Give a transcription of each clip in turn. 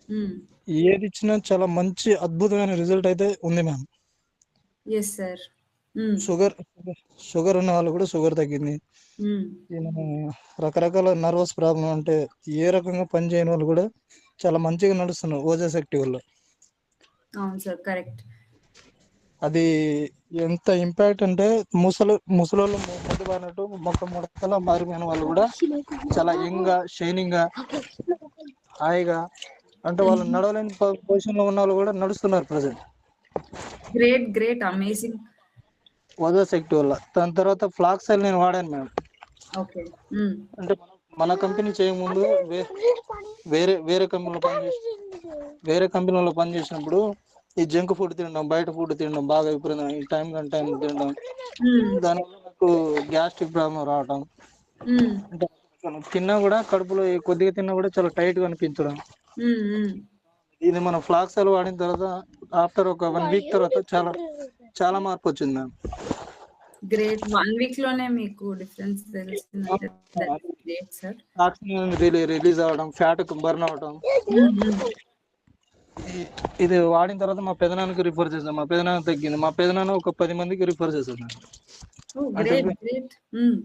హ్మ్. ఏదిచ్చినా చాలా మంచి అద్భుతమైన రిజల్ట్ అయితే ఉంది మ్యామ్. Yes sir. హ్మ్. షుగర్ షుగర్ ఉన్న వాళ్ళు కూడా షుగర్ తగ్గింది. హ్మ్. రకరకాల నర్వస్ ప్రాబ్లం అంటే ఏ రకంగా పని చేయని వాళ్ళు కూడా చాలా మంచిగా నడుస్తున్నారు ఓజస్ యాక్టివ్ వల్ల. అవును సార్. కరెక్ట్. అది ఎంత ఇంపాక్ట్ అంటే ముసలోళ్ళు మొద్దు బారినట్టు మొక్క ముడతలా మారిపోయిన వాళ్ళు కూడా చాలా యంగ్ గా షైనింగ్ గా హాయిగా అంటే వాళ్ళు హుహు. నడవలేని పొజిషన్ లో ఉన్న వాళ్ళు కూడా నడుస్తున్నారు present great. Great. Amazing. Ojas active వల్ల. దాని తర్వాత ఫ్లాక్స్ ఆయిల్ నేను వాడాను మేడం. ఓకే. హ్మ్. అంటే మన కంపెనీ చేయకముందు వేరే కంపెనీలో పనిచేసినప్పుడు ఈ జంక్ ఫుడ్ తినడం, బయట ఫుడ్ తినడం బాగా విపరీతం, ఈ టైం తినడం, హ్మ్. దానివల్ల నాకు గ్యాస్ట్రిక్ ప్రాబ్లం రావడం. హ్మ్. అంటే తిన్నా కూడా కడుపులో కొద్దిగా తిన్నా కూడా చాలా టైట్ గా అనిపించడం. హ్మ్. హ్మ్. ఇది మనం ఫ్లాక్స్ ఆయిల్ వాడిన తర్వాత ఆఫ్టర్ ఒక 1 వీక్ తర్వాత చాలా మార్పు వచ్చింది మ్యామ్. గ్రేట్. 1 వీక్ లోనే మీకు డిఫరెన్స్ తెలిసిందంటే that's great sir. Oxygen release అవ్వడం, ఫ్యాట్ బర్న్ అవ్వడం. హ్మ్. హ్మ్. ఇది వాడిన తర్వాత మా పెదనాన్నకి రిఫర్ చేశాను. మా పెదనాన్న తగ్గింది. మా పెదనాన్న ఒక 10 మందికి రిఫర్ చేశాను. ఓహ్! అంటే గ్రేట్. గ్రేట్. హ్మ్.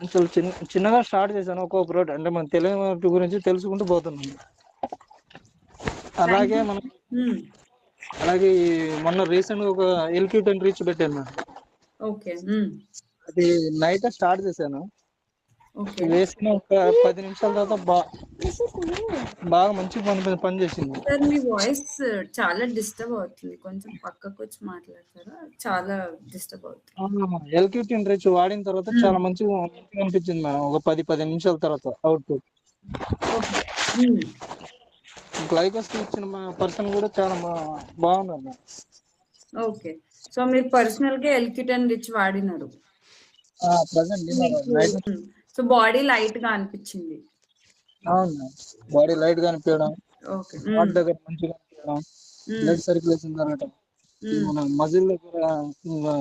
అసలు చిన్నగా స్టార్ట్ చేశాను. ఒక్కొక్క ప్రోడక్ట్ అంటే మన తెలియని వాటి గురించి తెలుసుకుంటూ పోతున్నాను. థాంక్ అలాగే యూ. మనం హ్మ్. అలాగే మొన్న రీసెంట్ గా ఒక LQ10 రీచ్ పెట్టాను మ్యామ్. ఓకే. హ్మ్. అది నైట్ స్టార్ట్ చేశాను. ఓకే. వేసిన ఒక 10 నిమిషాల తర్వాత బాగా మంచి పని చేసింది. సార్ మీ వాయిస్ చాలా డిస్టర్బ్ అవుతుంది. కొంచెం పక్కకొచ్చి మాట్లాడతారా? చాలా డిస్టర్బ్ అవుతుంది. LQ10 రీచ్ వాడిన తర్వాత హ్మ్. చాలా మంచిగా అనిపించింది మేడం. ఒక 10 నిమిషాల తర్వాత అవుట్పుట్. ఓకే. హ్మ్. గ్లైకోస్ ఇచ్చిన మా పర్సన్ కూడా చాలా బాగున్నారు. ఓకే. సో, మీరు పర్సనల్‌గా ఎల్‌కి10 రిచ్ వాడినారు. ప్రెసెంట్ మీకు నైట్ సో, బాడీ లైట్‌గా అనిపిచ్చింది. అవును. బాడీ లైట్ గా అనిపించడం, ఓకే. హార్ట్ హ్మ్. దగ్గర మంచిగా అనిపించడం, హ్మ్. బ్లడ్ సర్క్యులేషన్ జరగటం, ఈ హ్మ్. మన మజిల్ దగ్గర ఆ,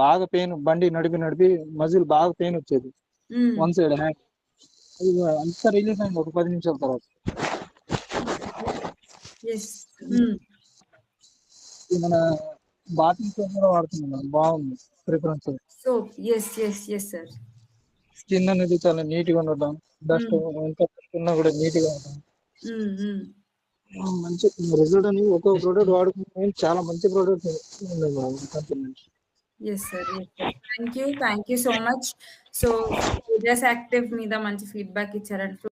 బాగా పెయిన్, బండి నడిపి మజిల్ బాగా పెయిన్ వచ్చేది హ్మ్. One side hand. అంతా రిలీజ్ అయింది ఒక 10 నిమిషాల తర్వాత. యెస్. హ్మ్. ఈ మన బాతింగ్ సోప్ కూడా వాడుతున్నాం, బాగుంది preference. Soap. Yes. Yes. Yes sir. Skin అనేది చాలా నీట్ గా ఉండటం, డస్ట్ హ్మ్. ఎంత ఉన్నా కూడా నీట్ గా ఉండటం. హ్మ్. హ్మ్. మంచి రిజల్ట్ అనేది ఒక్కొక్క ప్రోడక్ట్ వాడుకుంటే చాలా మంచి ప్రోడక్ట్ ఉంది మేడం కంపెనీ నుంచి. Yes sir. Yes sir. Thank you. Thank you so much. So, Ojas active మీద మంచి ఫీడ్‌బ్యాక్ ఇచ్చారండి.